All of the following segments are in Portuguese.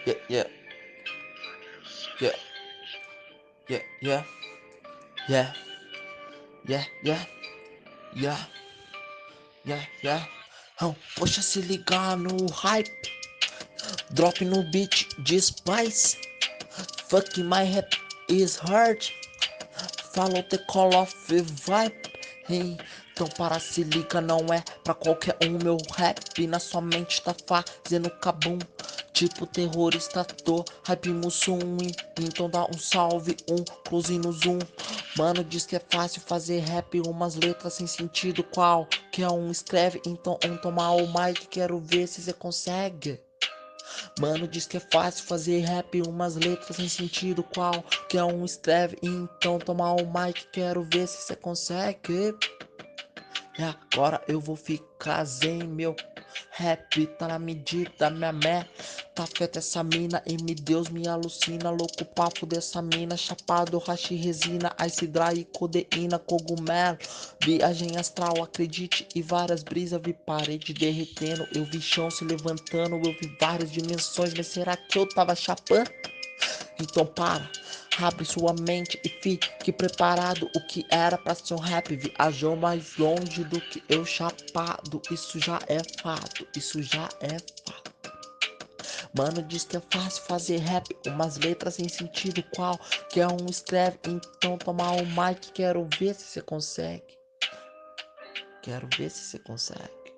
Yeah, yeah, yeah, yeah, yeah, yeah, yeah, yeah, yeah, yeah, yeah. Poxa, se ligar no hype, drop no beat de Spice. Fuck my rap is hard. Follow the call of vibe. Hey, então para se liga, não é pra qualquer um. Meu rap na sua mente tá fazendo cabum. Tipo terrorista, tô hype mussum. Então dá um salve, um close no zoom. Mano, diz que é fácil fazer rap, umas letras sem sentido. Qual que é um escreve, então tomar o mic. Quero ver se cê consegue. Mano, diz que é fácil fazer rap, umas letras sem sentido. Qual que é um escreve, então toma o mic. Quero ver se cê consegue. E agora eu vou ficar zen, meu rap tá na medida, minha meta afeta essa mina e me Deus me alucina. Louco papo dessa mina, chapado, hashi, resina, ice dry, codeína, cogumelo, viagem astral, acredite, e várias brisas. Vi parede derretendo, eu vi chão se levantando, eu vi várias dimensões, mas será que eu tava chapando? Então para, abre sua mente e fique preparado. O que era pra ser um rap viajou mais longe do que eu chapado. Isso já é fato, isso já é fato. Mano, diz que é fácil fazer rap, umas letras sem sentido. Qual que é um escreve, então toma o mic. Quero ver se você consegue. Quero ver se você consegue.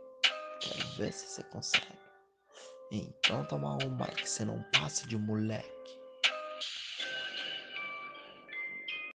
Quero ver se você consegue. Então toma o mic, você não passe de moleque.